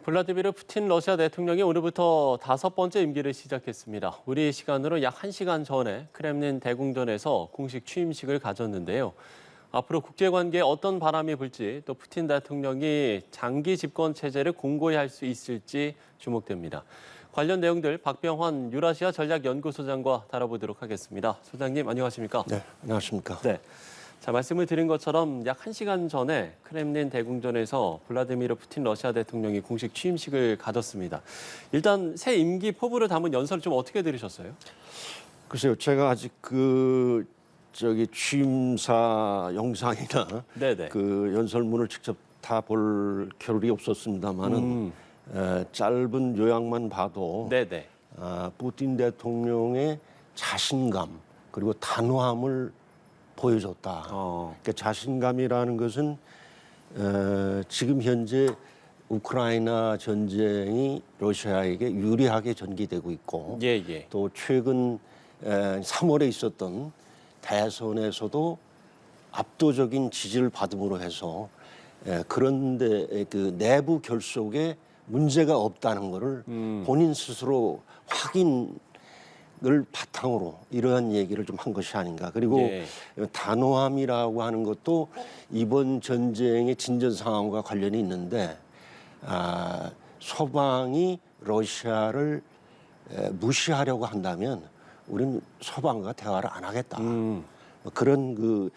블라디미르 푸틴 러시아 대통령이 오늘부터 5번째 임기를 시작했습니다. 우리 시간으로 약 1시간 전에 크렘린 대궁전에서 공식 취임식을 가졌는데요. 앞으로 국제관계에 어떤 바람이 불지, 또 푸틴 대통령이 장기 집권 체제를 공고히 할 수 있을지 주목됩니다. 관련 내용들 박병환 유라시아 전략연구소장과 다뤄보도록 하겠습니다. 소장님 안녕하십니까? 네, 안녕하십니까? 네. 자, 말씀을 드린 것처럼 약 1시간 전에 크렘린 대궁전에서 블라디미르 푸틴 러시아 대통령이 공식 취임식을 가졌습니다. 일단 새 임기 포부를 담은 연설을 좀 어떻게 들으셨어요? 글쎄요, 제가 아직 취임사 영상이나 네네. 그 연설문을 직접 다 볼 겨를이 없었습니다만은 짧은 요약만 봐도 네네. 푸틴 대통령의 자신감 그리고 단호함을 보여줬다. 그러니까 자신감이라는 것은 지금 현재 우크라이나 전쟁이 러시아에게 유리하게 전개되고 있고 예. 또 최근 3월에 있었던 대선에서도 압도적인 지지를 받음으로 해서 그런데 그 내부 결속에 문제가 없다는 것을 본인 스스로 확인을 바탕으로 이러한 얘기를 좀 한 것이 아닌가. 그리고 예. 단호함이라고 하는 것도 이번 전쟁의 진전 상황과 관련이 있는데 서방이 러시아를 무시하려고 한다면 우리는 서방과 대화를 안 하겠다. 그런 그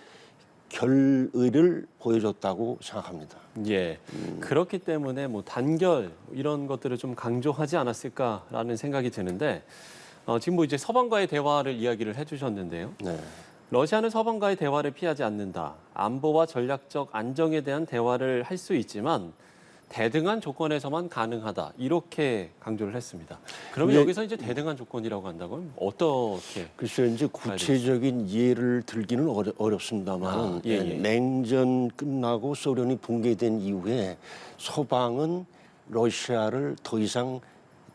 결의를 보여줬다고 생각합니다. 예. 그렇기 때문에 뭐 단결 이런 것들을 좀 강조하지 않았을까라는 생각이 드는데 지금 뭐 이제 서방과의 대화를 이야기를 해주셨는데요. 네. 러시아는 서방과의 대화를 피하지 않는다. 안보와 전략적 안정에 대한 대화를 할 수 있지만 대등한 조건에서만 가능하다. 이렇게 강조를 했습니다. 그러면 여기서 이제 대등한 조건이라고 한다면 어떻게? 글쎄요, 이제 구체적인 예를 들기는 어렵습니다만 예. 냉전 끝나고 소련이 붕괴된 이후에 서방은 러시아를 더 이상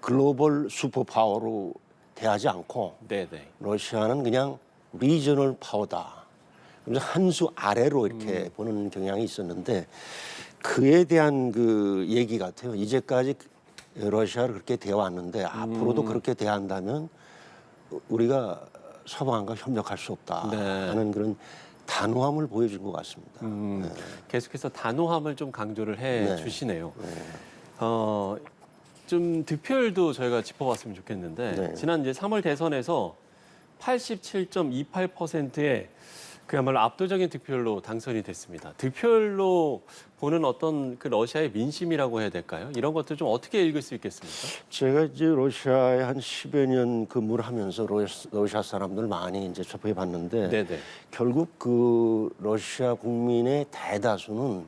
글로벌 슈퍼파워로 대하지 않고 네네. 러시아는 그냥 리저널 파워다. 그래서 한 수 아래로 이렇게 보는 경향이 있었는데 그에 대한 그 얘기 같아요. 이제까지 러시아를 그렇게 대해왔는데 앞으로도 그렇게 대한다면 우리가 서방과 협력할 수 없다는 그런 단호함을 보여준 것 같습니다. 계속해서 단호함을 좀 강조를 해 주시네요. 좀 득표율도 저희가 짚어봤으면 좋겠는데 지난 이제 3월 대선에서 87.28%의 그야말로 압도적인 득표율로 당선이 됐습니다. 득표율로 보는 어떤 그 러시아의 민심이라고 해야 될까요? 이런 것들 좀 어떻게 읽을 수 있겠습니까? 제가 이제 러시아에 한 10여 년 근무를 하면서 러시아 사람들 많이 이제 접해 봤는데 네네. 결국 그 러시아 국민의 대다수는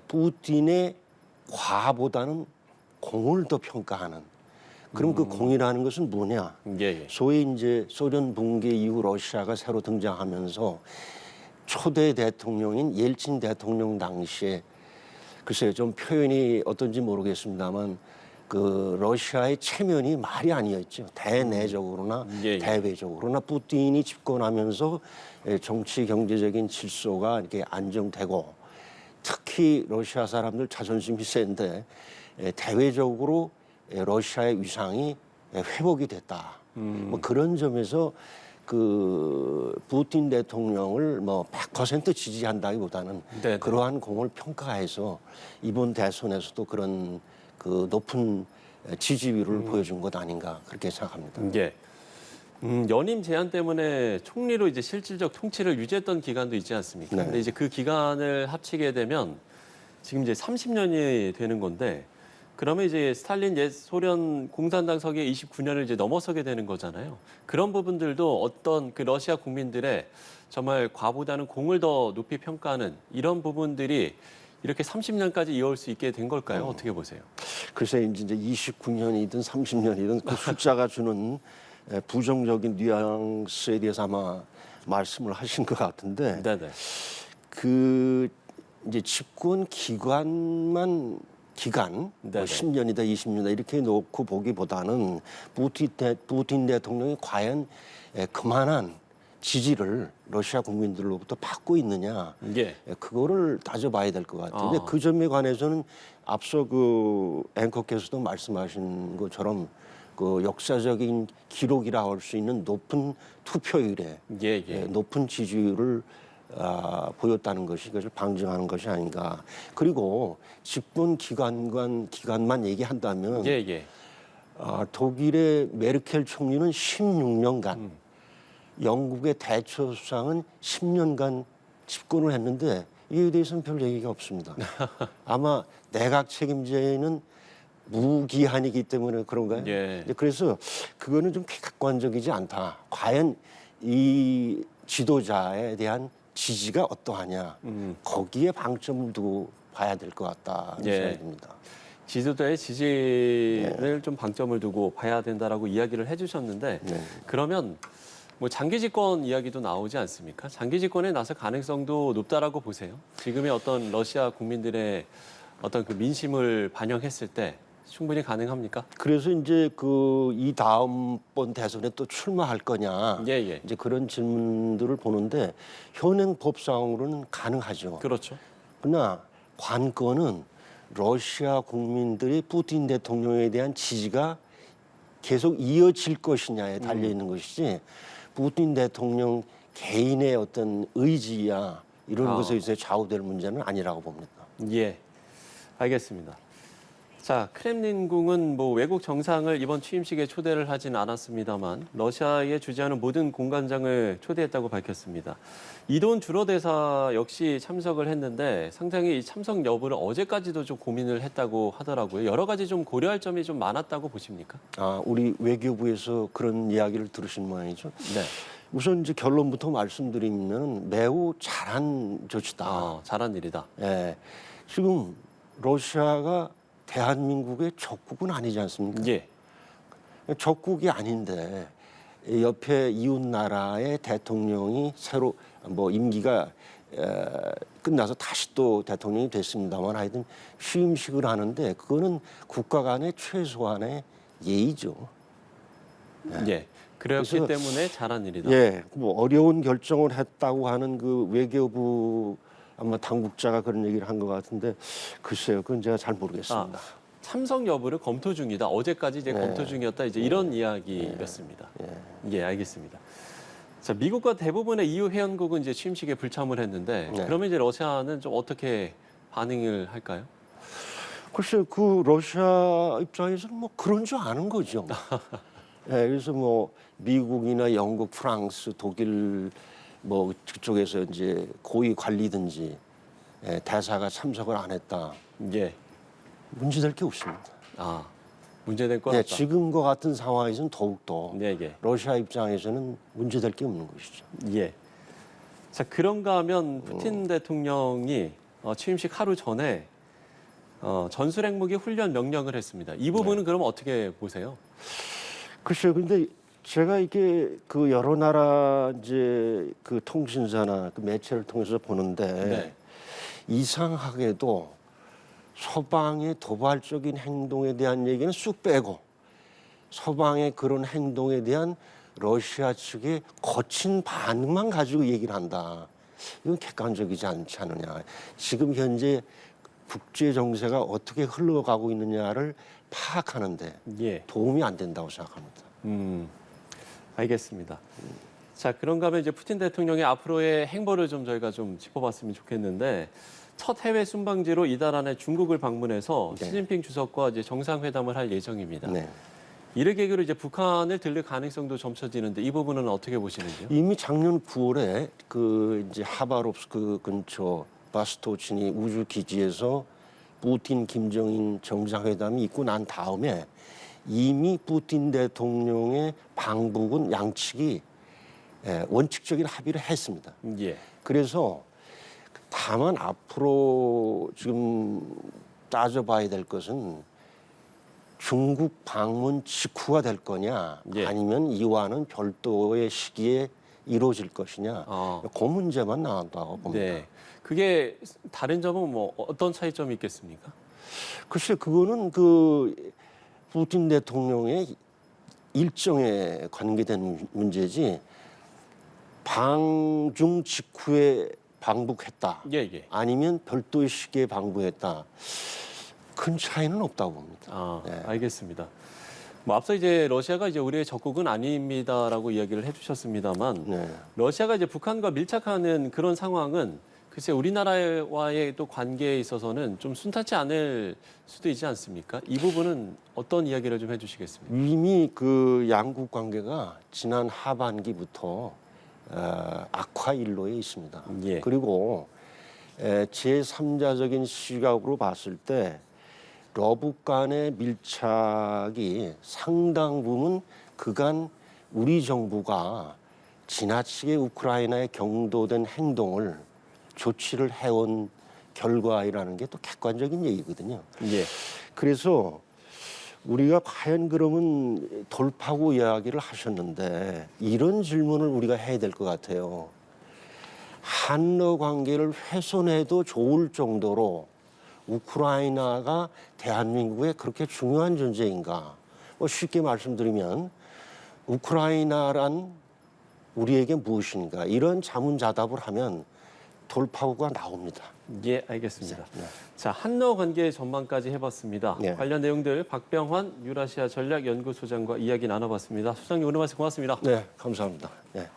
푸틴의 과보다는 공을 더 평가하는. 그럼 그 공이라는 것은 뭐냐? 예. 소위 이제 소련 붕괴 이후 러시아가 새로 등장하면서 초대 대통령인 옐친 대통령 당시에 글쎄요, 좀 표현이 어떤지 모르겠습니다만 그 러시아의 체면이 말이 아니었죠. 대내적으로나 대외적으로나 푸틴이 집권하면서 정치 경제적인 질서가 이렇게 안정되고 특히 러시아 사람들 자존심이 센데 대외적으로 러시아의 위상이 회복이 됐다. 뭐 그런 점에서 그 푸틴 대통령을 뭐 100% 지지한다기보다는 그러한 공을 평가해서 이번 대선에서도 그런 그 높은 지지율을 보여준 것 아닌가 그렇게 생각합니다. 예. 연임 제한 때문에 총리로 이제 실질적 통치를 유지했던 기간도 있지 않습니까? 네. 근데 이제 그 기간을 합치게 되면 지금 이제 30년이 되는 건데 그러면 이제 스탈린 옛 소련 공산당 서기에 29년을 이제 넘어서게 되는 거잖아요. 그런 부분들도 어떤 그 러시아 국민들의 정말 과보다는 공을 더 높이 평가하는 이런 부분들이 이렇게 30년까지 이어올 수 있게 된 걸까요? 어떻게 보세요? 글쎄 이제 29년이든 30년이든 그 숫자가 주는 부정적인 뉘앙스에 대해서 아마 말씀을 하신 것 같은데 네네. 그 이제 집권 기간 뭐 네네. 10년이다 20년이다 이렇게 놓고 보기보다는 푸틴 대통령이 과연 그만한 지지를 러시아 국민들로부터 받고 있느냐, 예. 그거를 따져봐야 될 것 같은데 아. 그 점에 관해서는 앞서 그 앵커께서도 말씀하신 것처럼 그 역사적인 기록이라 할 수 있는 높은 투표율에 예, 예. 높은 지지율을 보였다는 것이 그것을 방증하는 것이 아닌가. 그리고 집권 기간만 얘기한다면 예, 예. 독일의 메르켈 총리는 16년간, 영국의 대처 수상은 10년간 집권을 했는데 이에 대해서는 별 얘기가 없습니다. 아마 내각 책임제는 무기한이기 때문에 그런가요? 예. 그래서 그거는 좀 객관적이지 않다. 과연 이 지도자에 대한 지지가 어떠하냐. 거기에 방점을 두고 봐야 될 것 같다. 예. 생각이 듭니다. 지도자의 지지를 좀 방점을 두고 봐야 된다라고 이야기를 해주셨는데 네. 그러면 뭐 장기 집권 이야기도 나오지 않습니까? 장기 집권에 나설 가능성도 높다라고 보세요. 지금의 어떤 러시아 국민들의 어떤 그 민심을 반영했을 때 충분히 가능합니까? 그래서 이제 이 다음번 대선에 또 출마할 거냐. 예, 예. 이제 그런 질문들을 보는데 현행 법상으로는 가능하죠. 그렇죠. 그러나 관건은 러시아 국민들이 푸틴 대통령에 대한 지지가 계속 이어질 것이냐에 달려 있는 것이지 푸틴 대통령 개인의 어떤 의지야 이런 것에 있어 좌우될 문제는 아니라고 봅니다. 예, 알겠습니다. 자, 크렘린궁은 뭐 외국 정상을 이번 취임식에 초대를 하진 않았습니다만 러시아에 주재하는 모든 공관장을 초대했다고 밝혔습니다. 이돈 주로 대사 역시 참석을 했는데 상당히 이 참석 여부를 어제까지도 좀 고민을 했다고 하더라고요. 여러 가지 좀 고려할 점이 좀 많았다고 보십니까? 우리 외교부에서 그런 이야기를 들으신 모양이죠. 네. 우선 이제 결론부터 말씀드리면 매우 잘한 조치다. 잘한 일이다. 예, 지금 러시아가 대한민국의 적국은 아니지 않습니까? 예. 적국이 아닌데 옆에 이웃 나라의 대통령이 새로 뭐 임기가 끝나서 다시 또 대통령이 됐습니다만 하여튼 취임식을 하는데 그거는 국가 간의 최소한의 예의죠. 예. 그렇기 그래서, 때문에 잘한 일이다. 예, 뭐 어려운 결정을 했다고 하는 그 외교부 아마 당국자가 그런 얘기를 한 것 같은데 글쎄요, 그건 제가 잘 모르겠습니다. 참석 여부를 검토 중이다. 어제까지 이제 검토 중이었다. 이제 이런 이야기였습니다. 예, 알겠습니다. 자, 미국과 대부분의 EU 회원국은 이제 취임식에 불참을 했는데 그러면 이제 러시아는 좀 어떻게 반응을 할까요? 글쎄요, 그 러시아 입장에서는 뭐 그런 줄 아는 거죠. 예, 그래서 뭐 미국이나 영국, 프랑스, 독일 뭐 그쪽에서 이제 고위 관리든지 대사가 참석을 안 했다. 예. 문제될 게 없습니다. 문제될 것 네, 같다. 지금과 같은 상황에서는 더욱더 네, 예. 러시아 입장에서는 문제될 게 없는 것이죠. 예. 자, 그런가 하면 푸틴 대통령이 취임식 하루 전에 전술 핵무기 훈련 명령을 했습니다. 이 부분은 그럼 어떻게 보세요? 글쎄요, 근데 제가 이게 그 여러 나라 이제 그 통신사나 그 매체를 통해서 보는데 이상하게도 서방의 도발적인 행동에 대한 얘기는 쑥 빼고 서방의 그런 행동에 대한 러시아 측의 거친 반응만 가지고 얘기를 한다. 이건 객관적이지 않지 않느냐. 지금 현재 국제 정세가 어떻게 흘러가고 있느냐를 파악하는데 도움이 안 된다고 생각합니다. 알겠습니다. 자, 그런가 하면 이제 푸틴 대통령의 앞으로의 행보를 좀 저희가 좀 짚어봤으면 좋겠는데 첫 해외 순방지로 이달 안에 중국을 방문해서 시진핑 주석과 이제 정상회담을 할 예정입니다. 이를 계기로 이제 북한을 들릴 가능성도 점쳐지는데 이 부분은 어떻게 보시는지요? 이미 작년 9월에 그 이제 하바롭스크 근처 바스토치니 우주 기지에서 푸틴 김정인 정상회담이 있고 난 다음에 이미 푸틴 대통령의 방북은 양측이 원칙적인 합의를 했습니다. 그래서 다만 앞으로 지금 따져봐야 될 것은 중국 방문 직후가 될 거냐 아니면 이와는 별도의 시기에 이루어질 것이냐 그 문제만 나온다고 봅니다. 그게 다른 점은 뭐 어떤 차이점이 있겠습니까? 글쎄 그거는 그 푸틴 대통령의 일정에 관계된 문제지 방중 직후에 방북했다. 예, 예. 아니면 별도의 시기에 방북했다. 큰 차이는 없다고 봅니다. 아, 네. 알겠습니다. 뭐 앞서 이제 러시아가 이제 우리의 적국은 아닙니다라고 이야기를 해주셨습니다만 네. 러시아가 이제 북한과 밀착하는 그런 상황은 글쎄 우리나라와의 또 관계에 있어서는 좀 순탄치 않을 수도 있지 않습니까? 이 부분은 어떤 이야기를 좀 해주시겠습니까? 이미 그 양국 관계가 지난 하반기부터 악화 일로에 있습니다. 예. 그리고 제3자적인 시각으로 봤을 때 러북 간의 밀착이 상당 부분 그간 우리 정부가 지나치게 우크라이나에 경도된 행동을 조치를 해온 결과이라는 게 또 객관적인 얘기거든요. 예. 그래서 우리가 과연 그러면 돌파구 이야기를 하셨는데 이런 질문을 우리가 해야 될 것 같아요. 한러 관계를 훼손해도 좋을 정도로 우크라이나가 대한민국에 그렇게 중요한 존재인가? 뭐 쉽게 말씀드리면 우크라이나란 우리에게 무엇인가? 이런 자문자답을 하면 돌파구가 나옵니다. 예, 알겠습니다. 네. 자, 한러 관계 전망까지 해봤습니다. 네. 관련 내용들 박병환 유라시아 전략연구소장과 이야기 나눠봤습니다. 소장님 오늘 말씀 고맙습니다. 네, 감사합니다. 네.